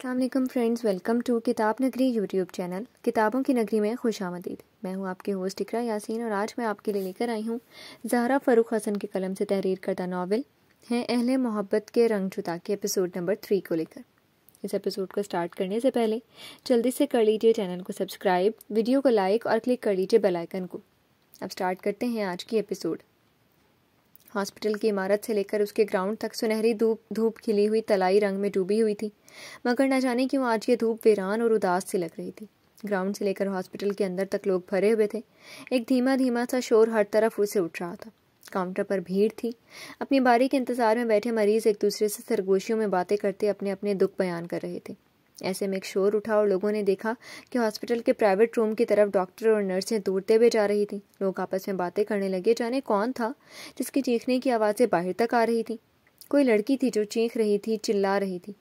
السلام علیکم friends, welcome to کتاب نگری یوٹیوب چینل کتابوں کی نگری میں خوش آمدید۔ میں ہوں آپ کی ہوسٹ اقرا یاسین اور آج میں آپ کے لیے لے کر آئی ہوں زہرا فاروق حسن کے قلم سے تحریر کردہ ناول ہیں اہل محبت کے رنگ جدا کے ایپیسوڈ نمبر 3 کو لے کر۔ اس ایپیسوڈ کو سٹارٹ کرنے سے پہلے جلدی سے کر لیجیے چینل کو سبسکرائب، ویڈیو کو لائک اور کلک کر لیجیے بیل آئیکن کو۔ اب سٹارٹ کرتے ہیں آج کی ایپیسوڈ۔ ہاسپٹل کی عمارت سے لے کر اس کے گراؤنڈ تک سنہری دھوپ کھلی ہوئی طلائی رنگ میں ڈوبی ہوئی تھی، مگر نہ جانے کیوں آج یہ دھوپ ویران اور اداس سی لگ رہی تھی۔ گراؤنڈ سے لے کر ہاسپٹل کے اندر تک لوگ بھرے ہوئے تھے۔ ایک دھیما دھیما سا شور ہر طرف اسے اٹھ رہا تھا۔ کاؤنٹر پر بھیڑ تھی۔ اپنی باری کے انتظار میں بیٹھے مریض ایک دوسرے سے سرگوشیوں میں باتیں کرتے اپنے اپنے دکھ بیان کر رہے تھے۔ ایسے میں ایک شور اٹھا اور لوگوں نے دیکھا کہ ہاسپٹل کے پرائیویٹ روم کی طرف ڈاکٹر اور نرسیں دوڑتے ہوئے جا رہی تھیں۔ لوگ آپس میں باتیں کرنے لگے، جانے کون تھا جس کی چیخنے کی آوازیں باہر تک آ رہی تھی۔ کوئی لڑکی تھی جو چیخ رہی تھی، چلا رہی تھی۔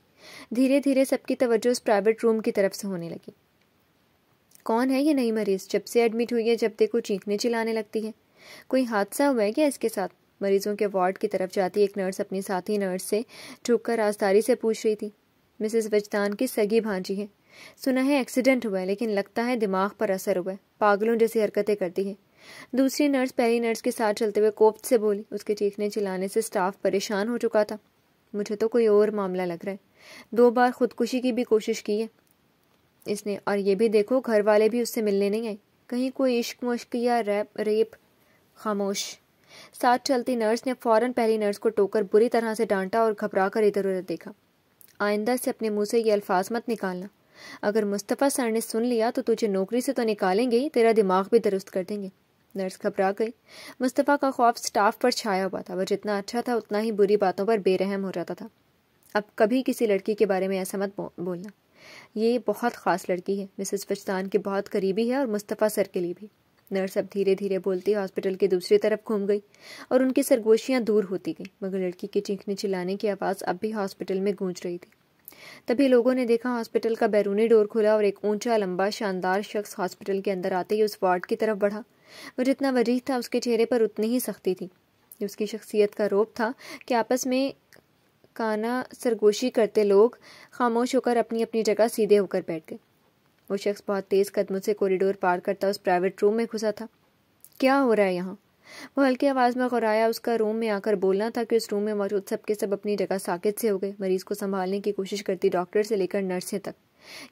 دھیرے دھیرے سب کی توجہ اس پرائیویٹ روم کی طرف سے ہونے لگی۔ کون ہے یہ نئی مریض؟ جب سے ایڈمٹ ہوئی ہے جب دیکھو چیخنے چلانے لگتی ہے۔ کوئی حادثہ ہوا ہے کیا اس کے ساتھ؟ مریضوں کے وارڈ کی طرف جاتی ایک نرس اپنی ساتھی نرس سے جھک کر رازداری سے پوچھ رہی تھی۔ مسز وجدان کی سگی بھانجی ہے، سنا ہے ایکسیڈنٹ ہوا ہے، لیکن لگتا ہے دماغ پر اثر ہوا ہے، پاگلوں جیسی حرکتیں کرتی ہے۔ دوسری نرس پہلی نرس کے ساتھ چلتے ہوئے کوفت سے بولی۔ اس کے چیخنے چلانے سے سٹاف پریشان ہو چکا تھا۔ مجھے تو کوئی اور معاملہ لگ رہا ہے، 2 بار خودکشی کی بھی کوشش کی ہے اس نے، اور یہ بھی دیکھو گھر والے بھی اس سے ملنے نہیں آئے، کہیں کوئی عشق مشق یا ریپ۔ خاموش۔ ساتھ چلتی نرس نے فوراً پہلی نرس کو ٹوک کر بری طرح سے ڈانٹا اور گھبرا کر ادھر ادھر دیکھا۔ آئندہ سے اپنے منہ سے یہ الفاظ مت نکالنا، اگر مصطفیٰ سر نے سن لیا تو تجھے نوکری سے تو نکالیں گے ہی، تیرا دماغ بھی درست کر دیں گے۔ نرس گھبرا گئی۔ مصطفیٰ کا خوف سٹاف پر چھایا ہوا تھا۔ وہ جتنا اچھا تھا اتنا ہی بری باتوں پر بے رحم ہو جاتا تھا۔ اب کبھی کسی لڑکی کے بارے میں ایسا مت بولنا، یہ بہت خاص لڑکی ہے، مسز وجدان کی بہت قریبی ہے اور مصطفیٰ سر کے لیے بھی۔ نرس اب دھیرے دھیرے بولتی ہاسپٹل کی دوسری طرف گھوم گئی اور ان کی سرگوشیاں دور ہوتی گئیں، مگر لڑکی کے چیخنے چلانے کی آواز اب بھی ہاسپٹل میں گونج رہی تھی۔ تبھی لوگوں نے دیکھا ہاسپٹل کا بیرونی ڈور کھلا اور ایک اونچا لمبا شاندار شخص ہاسپٹل کے اندر آتے ہی اس وارڈ کی طرف بڑھا۔ وہ جتنا وجیح تھا اس کے چہرے پر اتنی ہی سختی تھی۔ یہ اس کی شخصیت کا روپ تھا کہ آپس میں کانا سرگوشی کرتے لوگ خاموش ہو کر اپنی اپنی جگہ سیدھے ہو کر بیٹھ گئے۔ وہ شخص بہت تیز قدموں سے کوریڈور پار کرتا اس پرائیویٹ روم میں گھسا تھا۔ کیا ہو رہا ہے یہاں؟ وہ ہلکی آواز میں غرایا۔ اس کا روم میں آ کر بولنا تھا کہ اس روم میں موجود سب کے سب اپنی جگہ ساکت سے ہو گئے، مریض کو سنبھالنے کی کوشش کرتی ڈاکٹر سے لے کر نرسیں تک،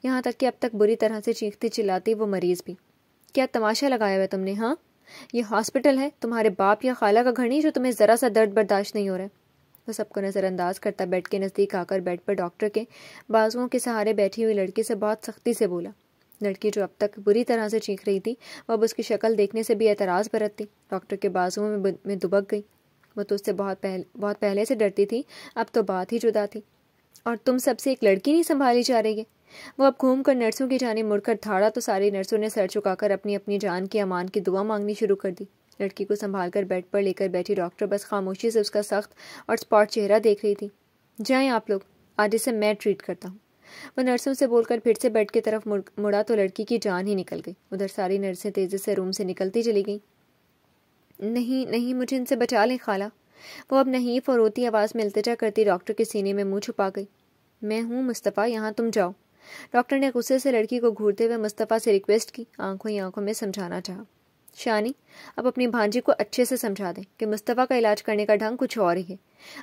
یہاں تک کہ اب تک بری طرح سے چیختی چلاتی وہ مریض بھی۔ کیا تماشا لگایا ہوا ہے تم نے؟ ہاں، یہ ہاسپٹل ہے، تمہارے باپ یا خالہ کا گھر نہیں جو تمہیں ذرا سا درد برداشت نہیں ہو رہا ہے؟ وہ سب کو نظر انداز کرتا بیڈ کے نزدیک آ کر بیڈ پر ڈاکٹر کے بازوؤں کے سہارے بیٹھی ہوئی لڑکی سے بہت سختی سے بولا۔ لڑکی جو اب تک بری طرح سے چیخ رہی تھی وہ اب اس کی شکل دیکھنے سے بھی اعتراض برتتی ڈاکٹر کے بازوؤں میں دبک گئی۔ وہ تو اس سے بہت پہلے سے ڈرتی تھی، اب تو بات ہی جدا تھی۔ اور تم سب سے ایک لڑکی نہیں سنبھالی جا رہی ہے؟ وہ اب گھوم کر نرسوں کی جانب مڑ کر دھاڑا تو ساری نرسوں نے سر چکا کر اپنی اپنی جان کی امان کی دعا مانگنی شروع کر دی۔ لڑکی کو سنبھال کر بیڈ پر لے کر بیٹھی ڈاکٹر بس خاموشی سے اس کا سخت اور اسپاٹ چہرہ دیکھ رہی تھی۔ جائیں آپ لوگ، آج اسے میں ٹریٹ کرتا ہوں۔ وہ نرسوں سے بول کر پھر سے بیڈ کی طرف مڑا تو لڑکی کی جان ہی نکل گئی۔ ادھر ساری نرسیں تیزی سے روم سے نکلتی چلی گئیں۔ نہیں نہیں، مجھے ان سے بچا لیں خالہ، وہ اب نحیف اور روتی آواز میں التجا کرتی ڈاکٹر کے سینے میں منہ چھپا گئی۔ میں ہوں مصطفیٰ، یہاں تم جاؤ۔ ڈاکٹر نے غصے سے لڑکی کو گھورتے ہوئے مصطفیٰ سے ریکویسٹ کی، آنکھوں ہی آنکھوں میں سمجھانا چاہا۔ شانی، اب اپنی بھانجی کو اچھے سے سمجھا دیں کہ مصطفیٰ کا علاج کرنے کا ڈھنگ کچھ اور ہی ہے۔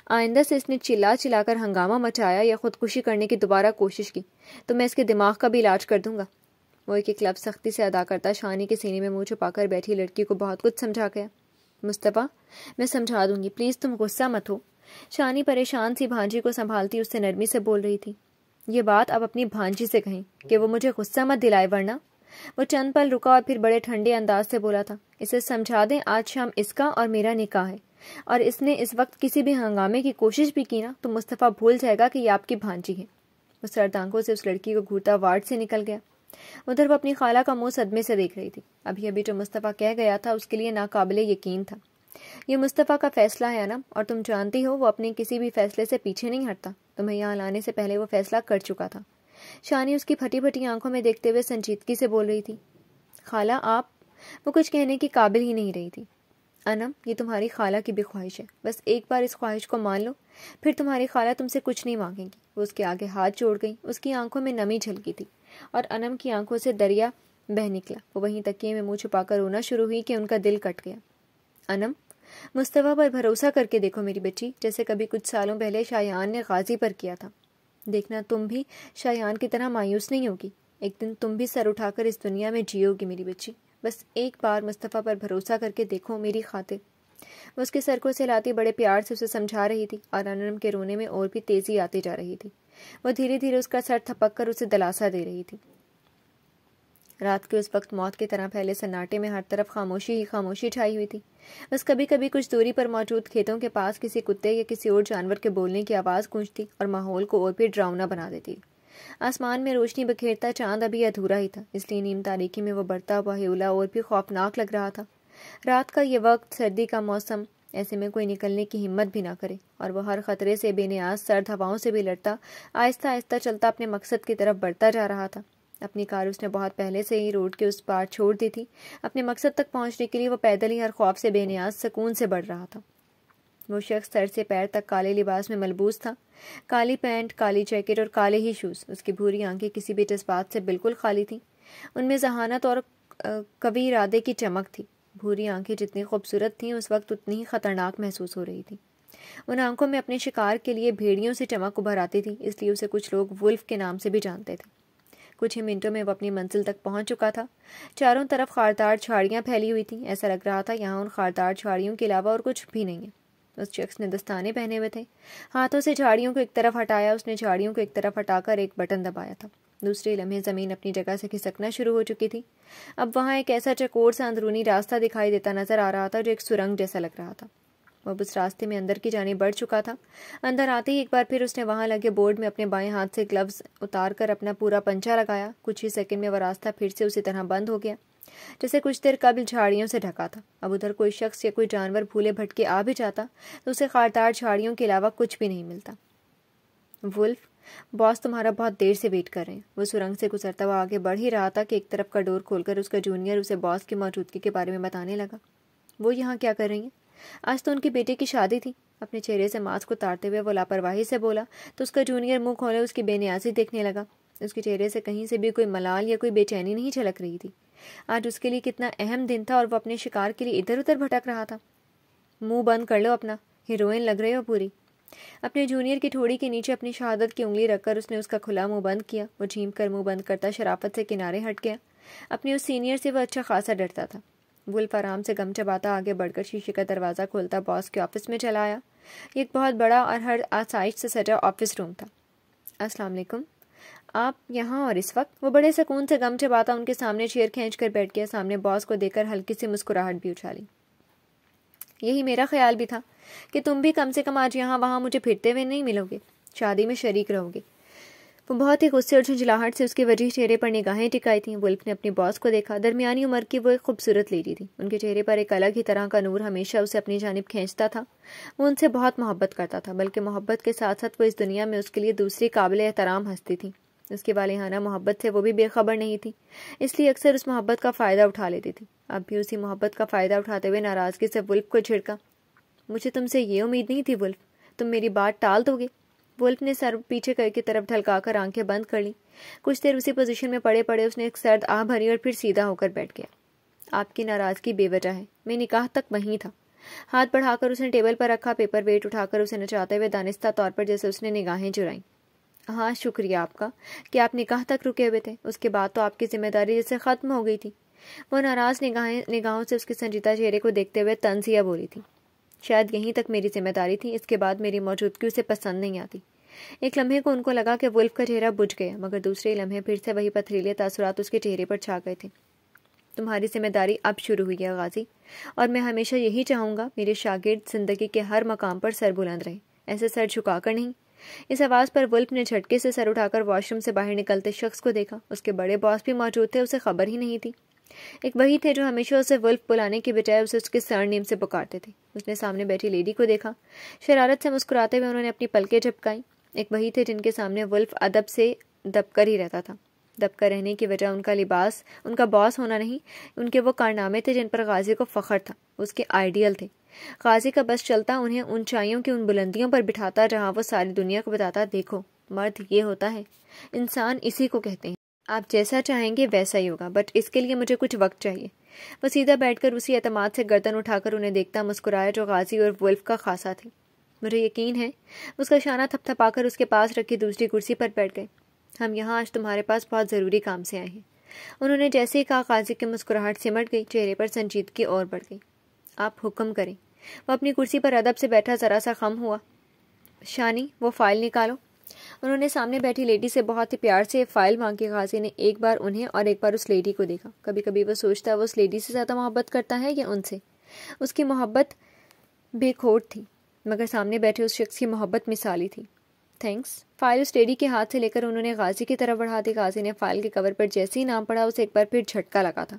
آئندہ سے اس نے چلا چلا کر ہنگامہ مچایا یا خودکشی کرنے کی دوبارہ کوشش کی تو میں اس کے دماغ کا بھی علاج کر دوں گا۔ وہ ایک لفظ سختی سے ادا کرتا شانی کے سینے میں منہ چھپا کر بیٹھی لڑکی کو بہت کچھ سمجھا گیا۔ مصطفیٰ، میں سمجھا دوں گی، پلیز تم غصہ مت ہو۔ شانی پریشان سی بھانجی کو سنبھالتی اس سے نرمی سے بول رہی تھی۔ یہ بات اب اپنی بھانجی سے کہیں کہ وہ مجھے غصہ مت دلائے ورنہ۔ وہ چند پل رکا اور پھر بڑے ٹھنڈے انداز سے بولا تھا، اسے سمجھا دیں آج شام اس کا اور میرا نکاح ہے، اور اس نے اس وقت کسی بھی ہنگامے کی کوشش بھی کی نا تو مصطفیٰ بھول جائے گا کہ یہ آپ کی بھانجی ہے۔ وہ سرد آنکھوں سے اس لڑکی کو گھورتا وارڈ سے نکل گیا۔ ادھر وہ اپنی خالہ کا منہ صدمے سے دیکھ رہی تھی۔ ابھی جو مصطفیٰ کہہ گیا تھا اس کے لیے ناقابل یقین تھا۔ یہ مصطفیٰ کا فیصلہ ہے نا، اور تم جانتی ہو وہ اپنے کسی بھی فیصلے سے پیچھے نہیں ہٹتا۔ تمہیں یہاں لانے سے پہلے وہ فیصلہ کر چکا تھا۔ شانی اس کی پھٹی پھٹی آنکھوں میں دیکھتے ہوئے سنجیدگی سے بول رہی تھی، خالہ آپ، وہ کچھ کہنے کی قابل ہی نہیں رہی تھی۔ انم، یہ تمہاری خالہ کی بھی خواہش ہے، بس ایک بار اس خواہش کو مان لو پھر تمہاری خالہ تم سے کچھ نہیں مانگیں گی۔ وہ اس کے آگے ہاتھ جوڑ گئی۔ اس کی آنکھوں میں نمی جھلکی تھی اور انم کی آنکھوں سے دریا بہہ نکلا۔ وہ وہیں تکیے میں منہ چھپا کر رونا شروع ہوئی کہ ان کا دل کٹ گیا۔ انم، مصطفیٰ پر بھروسہ کر کے دیکھو میری بچی، جیسے کبھی کچھ سالوں پہلے شایان نے غازی پر کیا تھا۔ دیکھنا تم بھی شایان کی طرح مایوس نہیں ہوگی۔ ایک دن تم بھی سر اٹھا کر اس دنیا میں جیو گی میری بچی۔ بس ایک بار مصطفیٰ پر بھروسہ کر کے دیکھو میری خاطر۔ وہ اس کے سر کو سہلاتی بڑے پیار سے اسے سمجھا رہی تھی اور انم کے رونے میں اور بھی تیزی آتی جا رہی تھی۔ وہ دھیرے دھیرے اس کا سر تھپک کر اسے دلاسا دے رہی تھی۔ رات کے اس وقت موت کی طرح پھیلے سناٹے میں ہر طرف خاموشی ہی خاموشی چھائی ہوئی تھی۔ بس کبھی کبھی کچھ دوری پر موجود کھیتوں کے پاس کسی کتے یا کسی اور جانور کے بولنے کی آواز گونجتی اور ماحول کو اور بھی ڈراؤنا بنا دیتی۔ آسمان میں روشنی بکھیرتا چاند ابھی ادھورا ہی تھا، اس لیے نیم تاریکی میں وہ بڑھتا ہوا ہیولا اور بھی خوفناک لگ رہا تھا۔ رات کا یہ وقت، سردی کا موسم، ایسے میں کوئی نکلنے کی ہمت بھی نہ کرے، اور وہ ہر خطرے سے بے نیاز سرد ہواؤں سے بھی لڑتا آہستہ آہستہ چلتا اپنے مقصد کی طرف بڑھتا جا رہا تھا۔ اپنی کار اس نے بہت پہلے سے ہی روڈ کے اس پار چھوڑ دی تھی۔ اپنے مقصد تک پہنچنے کے لیے وہ پیدل ہی ہر خوف سے بے نیاز سکون سے بڑھ رہا تھا۔ وہ شخص سر سے پیر تک کالے لباس میں ملبوس تھا، کالی پینٹ، کالی جیکٹ اور کالے ہی شوز۔ اس کی بھوری آنکھیں کسی بھی جذبات سے بالکل خالی تھیں، ان میں ذہانت اور قوی ارادے کی چمک تھی۔ بھوری آنکھیں جتنی خوبصورت تھیں اس وقت اتنی ہی خطرناک محسوس ہو رہی تھیں۔ ان آنکھوں میں اپنے شکار کے لیے بھیڑیوں سے چمک ابھر آتی تھی، اس لیے اسے کچھ لوگ ولف کے نام سے بھی جانتے تھے۔ کچھ ہی منٹوں میں وہ اپنی منزل تک پہنچ چکا تھا۔ چاروں طرف خاردار جھاڑیاں پھیلی ہوئی تھیں، ایسا لگ رہا تھا یہاں ان خاردار جھاڑیوں کے علاوہ اور کچھ بھی نہیں ہے۔ اس شخص نے دستانے پہنے ہوئے تھے، ہاتھوں سے جھاڑیوں کو ایک طرف ہٹایا۔ اس نے جھاڑیوں کو ایک طرف ہٹا کر ایک بٹن دبایا تھا۔ دوسرے لمحے زمین اپنی جگہ سے کھسکنا شروع ہو چکی تھی۔ اب وہاں ایک ایسا چکور سا اندرونی راستہ دکھائی دیتا نظر آ رہا تھا جو ایک سرنگ جیسا لگ رہا تھا۔ وہ اس راستے میں اندر کی جانب بڑھ چکا تھا۔ اندر آتے ہی ایک بار پھر اس نے وہاں لگے بورڈ میں اپنے بائیں ہاتھ سے گلوز اتار کر اپنا پورا پنچا لگایا۔ کچھ ہی سیکنڈ میں وہ راستہ پھر سے اسی طرح بند ہو گیا جیسے کچھ دیر قبل جھاڑیوں سے ڈھکا تھا۔ اب ادھر کوئی شخص یا کوئی جانور بھولے بھٹکے آ بھی جاتا تو اسے خاردار جھاڑیوں کے علاوہ کچھ بھی نہیں ملتا۔ ولف، باس تمہارا بہت دیر سے ویٹ کر رہے ہیں۔ وہ سرنگ سے گزرتا ہوا آگے بڑھ ہی رہا تھا کہ ایک طرف کا ڈور کھول کر اس کا جونیئر اسے باس کی موجودگی کے بارے میں بتانے لگا۔ وہ یہاں کیا کر رہی ہیں؟ آج تو ان کی بیٹے کی شادی تھی۔ اپنے چہرے سے ماسک اتارتے ہوئے وہ لاپرواہی سے بولا تو اس کا جونیئر منہ کھولے اس کی بے نیازی دیکھنے لگا۔ اس کے چہرے سے کہیں سے بھی کوئی ملال یا کوئی بے چینی نہیں جھلک رہی تھی۔ آج اس کے لیے کتنا اہم دن تھا اور وہ اپنے شکار کے لیے ادھر ادھر بھٹک رہا تھا۔ منہ بند کر لو اپنا، ہیروئن لگ رہے ہو پوری۔ اپنے جونیئر کی ٹھوڑی کے نیچے اپنی شہادت کی انگلی رکھ کر اس نے اس کا کھلا منہ بند کیا۔ وہ جھیم کر منہ بند کرتا شرافت سے کنارے ہٹ گیا۔ اپنے اس سینئر سے وہ اچھا خاصا ڈرتا تھا۔ ولف آرام سے گم چباتا آگے بڑھ کر شیشے کا دروازہ کھولتا باس کے آفس میں چلا آیا۔ یہ ایک بہت بڑا اور ہر آسائش سے سجا آفس روم تھا۔ السلام علیکم، آپ یہاں اور اس وقت؟ وہ بڑے سکون سے گم چباتا ان کے سامنے چیئر کھینچ کر بیٹھ گیا۔ سامنے باس کو دیکھ کر ہلکی سی مسکراہٹ بھی اچھالی۔ یہی میرا خیال بھی تھا کہ تم بھی کم سے کم آج یہاں وہاں مجھے پھرتے ہوئے نہیں ملو گے، شادی میں شریک رہو گے۔ وہ بہت ہی غصے اور جھنجھلاہٹ سے اس کے وجیح چہرے پر نگاہیں ٹکائی تھیں۔ ولف نے اپنی باس کو دیکھا۔ درمیانی عمر کی وہ ایک خوبصورت لیڈی تھی۔ ان کے چہرے پر ایک الگ ہی طرح کا نور ہمیشہ اسے اپنی جانب کھینچتا تھا۔ وہ ان سے بہت محبت کرتا تھا، بلکہ محبت کے ساتھ ساتھ وہ اس دنیا میں اس کے لیے دوسری قابل احترام ہستی تھی۔ اس کی والہانہ محبت سے وہ بھی بے خبر نہیں تھی، اس لیے اکثر اس محبت کا فائدہ اٹھا لیتی تھی۔ اب بھی اسی محبت کا فائدہ اٹھاتے ہوئے ناراضگی سے ولف کو جھڑکا۔ مجھے تم سے یہ امید نہیں تھی ولف، تم میری بات ٹال دو گے۔ ولف نے سر پیچھے کی طرف ڈھلکا کر آنکھیں بند کر لی۔ کچھ دیر اسی پوزیشن میں پڑے پڑے اس نے ایک سرد آہ بھری اور پھر سیدھا ہو کر بیٹھ گیا۔ آپ کی ناراضگی بے وجہ ہے، میں نکاح تک وہیں تھا۔ ہاتھ بڑھا کر اس نے ٹیبل پر رکھا پیپر ویٹ اٹھا کر اسے نچاتے ہوئے دانستہ طور پر جیسے اس نے نگاہیں چرائیں۔ ہاں شکریہ آپ کا کہ آپ نکاح تک رکے ہوئے تھے، اس کے بعد تو آپ کی ذمہ داری جیسے ختم ہو گئی تھی۔ وہ ناراض نگاہوں سے اس کے سنجیدہ چہرے کو دیکھتے ہوئے طنزیہ بولی تھی۔ شاید یہیں تک میری ذمہ داری تھی، اس کے بعد میری موجودگی اسے پسند نہیں آتی۔ ایک لمحے کو ان کو لگا کہ ولف کا چہرہ بجھ گیا، مگر دوسرے لمحے پھر سے وہی پتھریلے تاثرات اس کے چہرے پر چھا گئے تھے۔ تمہاری ذمہ داری اب شروع ہوئی ہے غازی، اور میں ہمیشہ یہی چاہوں گا میرے شاگرد زندگی کے ہر مقام پر سر بلند رہے، ایسے سر جھکا کر نہیں۔ اس آواز پر ولف نے جھٹکے سے سر اٹھا کر واش روم سے باہر نکلتے شخص کو دیکھا۔ اس کے بڑے باس بھی موجود تھے، اسے خبر ہی نہیں تھی۔ ایک وہی تھے جو ہمیشہ اسے ولف بلانے کی بجائے اسے اس کے سر نیم سے پکارتے تھے۔ اس نے سامنے بیٹھی لیڈی کو دیکھا، شرارت سے مسکراتے ہوئے انہوں نے اپنی پلکیں جھپکائیں۔ ایک وہی تھے جن کے سامنے ولف ادب سے دب کر ہی رہتا تھا۔ دب کر رہنے کی وجہ ان کا لباس، ان کا باس ہونا نہیں، ان کے وہ کارنامے تھے جن پر غازی کو فخر تھا، اس کے آئیڈیل تھے۔ غازی کا بس چلتا انہیں اونچائیوں کی ان بلندیوں پر بٹھاتا جہاں وہ ساری دنیا کو بتاتا، دیکھو مرد یہ ہوتا ہے، انسان اسی کو کہتے ہیں، آپ جیسا چاہیں گے ویسا ہی ہوگا، بٹ اس کے لیے مجھے کچھ وقت چاہیے۔ وہ سیدھا بیٹھ کر اسی اعتماد سے گردن اٹھا کر انہیں دیکھتا مسکرایا جو غازی اور ولف کا خاصا تھے۔ مجھے یقین ہے، اس کا شانہ تھپ تھپا کر اس کے پاس رکھی دوسری کرسی پر بیٹھ گئے، ہم یہاں آج تمہارے پاس بہت ضروری کام سے آئے ہیں۔ انہوں نے جیسے ہی کہا غازی کی مسکراہٹ سمٹ گئی، چہرے پر سنجیدگی اور بڑھ گئی۔ آپ حکم کریں۔ وہ اپنی کرسی پر ادب سے بیٹھا ذرا سا خم ہوا۔ شانی وہ فائل نکالو۔ انہوں نے سامنے بیٹھی لیڈی سے بہت ہی پیار سے فائل مانگی۔ غازی نے ایک بار انہیں اور ایک بار اس لیڈی کو دیکھا۔ کبھی کبھی وہ سوچتا وہ اس لیڈی سے زیادہ محبت کرتا ہے یا ان سے۔ اس کی محبت بے کھوٹ تھی، مگر سامنے بیٹھے اس شخص کی محبت مثالی تھی۔ تھینکس۔ فائل اس لیڈی کے ہاتھ سے لے کر انہوں نے غازی کی طرف بڑھا دی۔ غازی نے فائل کے کور پر جیسے ہی نام پڑھا اسے ایک بار پھر جھٹکا لگا تھا۔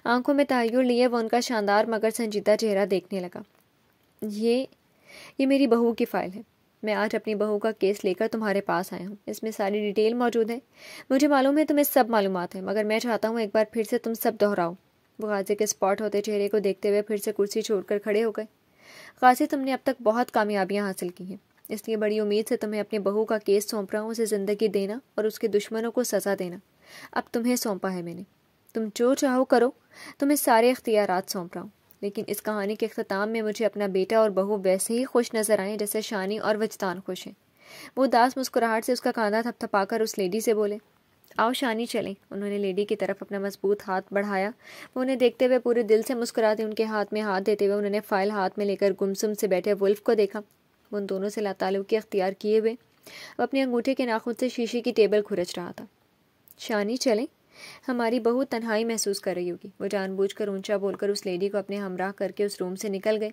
آنکھوں میں تحیر لیے وہ ان کا شاندار مگر سنجیدہ چہرہ دیکھنے لگا۔ یہ میری بہو کی فائل ہے، میں آج اپنی بہو کا کیس لے کر تمہارے پاس آیا ہوں، اس میں ساری ڈیٹیل موجود ہے۔ مجھے معلوم ہے تمہیں سب معلومات ہیں، مگر میں چاہتا ہوں ایک بار پھر سے تم سب دہراؤ۔ وہ غازی کے اسپاٹ ہوتے چہرے کو دیکھتے ہوئے پھر سے کرسی چھوڑ کر کھڑے ہو گئے۔ غازی تم نے اب تک بہت کامیابیاں حاصل کی ہیں، اس لیے بڑی امید سے تمہیں اپنی بہو کا کیس سونپ رہا ہوں، اسے زندگی دینا اور اس کے دشمنوں کو سزا دینا اب تمہیں سونپا ہے میں نے۔ تم جو چاہو کرو، تمہیں سارے اختیارات سونپ رہا ہوں، لیکن اس کہانی کے اختتام میں مجھے اپنا بیٹا اور بہو ویسے ہی خوش نظر آئیں جیسے شانی اور وجدان خوش ہیں۔ وہ اداس مسکراہٹ سے اس کا کاندھا تھپ تھپا کر اس لیڈی سے بولے، آؤ شانی چلیں۔ انہوں نے لیڈی کی طرف اپنا مضبوط ہاتھ بڑھایا۔ وہ انہیں دیکھتے ہوئے پورے دل سے مسکراتے ان کے ہاتھ میں ہاتھ دیتے ہوئے انہوں نے فائل ہاتھ میں لے کر گمسم سے بیٹھے ولف کو دیکھا۔ وہ ان دونوں سے لاتعلقی اختیار کیے ہوئے وہ اپنے انگوٹھے کے ناخن سے شیشے کی ٹیبل کھرچ رہا تھا۔ شانی چلیں، ہماری بہو تنہائی محسوس کر رہی ہوگی۔ وہ جان بوجھ کر اونچا بول کر اس لیڈی کو اپنے ہمراہ کر کے اس روم سے نکل گئے۔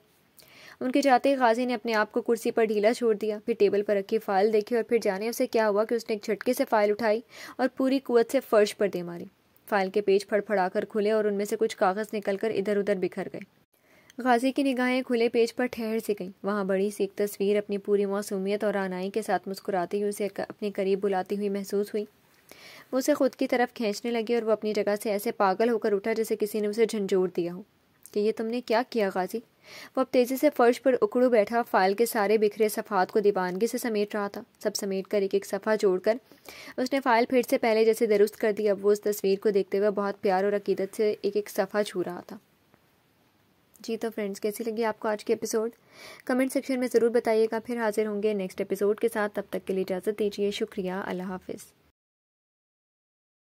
ان کے جاتے ہی غازی نے اپنے آپ کو کرسی پر ڈھیلا چھوڑ دیا، پھر ٹیبل پر رکھی فائل دیکھی اور پھر جانے اسے کیا ہوا کہ اس نے ایک جھٹکے سے فائل اٹھائی اور پوری قوت سے فرش پر دے ماری۔ فائل کے پیج پھڑ پھڑا کر کھلے اور ان میں سے کچھ کاغذ نکل کر ادھر ادھر بکھر گئے۔ غازی کی نگاہیں کھلے پیج پر ٹھہر سی گئیں۔ وہاں بڑی سی ایک تصویر اپنی پوری معصومیت اور رعنائی کے ساتھ مسکراتی ہوئی اسے اپنے قریب بلاتی ہوئی محسوس ہوئی۔ وہ اسے خود کی طرف کھینچنے لگی اور وہ اپنی جگہ سے ایسے پاگل ہو کر اٹھا جیسے کسی نے اسے جھنجھوڑ دیا ہو کہ یہ تم نے کیا کیا غازی؟ وہ اب تیزی سے فرش پر اکڑو بیٹھا فائل کے سارے بکھرے صفحات کو دیوانگی سے سمیٹ رہا تھا۔ سب سمیٹ کر ایک ایک صفحہ جوڑ کر اس نے فائل پھر سے پہلے جیسے درست کر دی۔ اب وہ اس تصویر کو دیکھتے ہوئے بہت پیار اور عقیدت سے ایک ایک صفحہ چھو رہا تھا۔ جی تو فرینڈز، کیسی لگی آپ کو آج کی ایپیسوڈ؟ کمنٹ سیکشن میں ضرور بتائیے گا۔ پھر حاضر ہوں گے نیکسٹ ایپیسوڈ کے ساتھ، تب تک کے لیے اجازت دیجیے۔ شکریہ، اللہ حافظ۔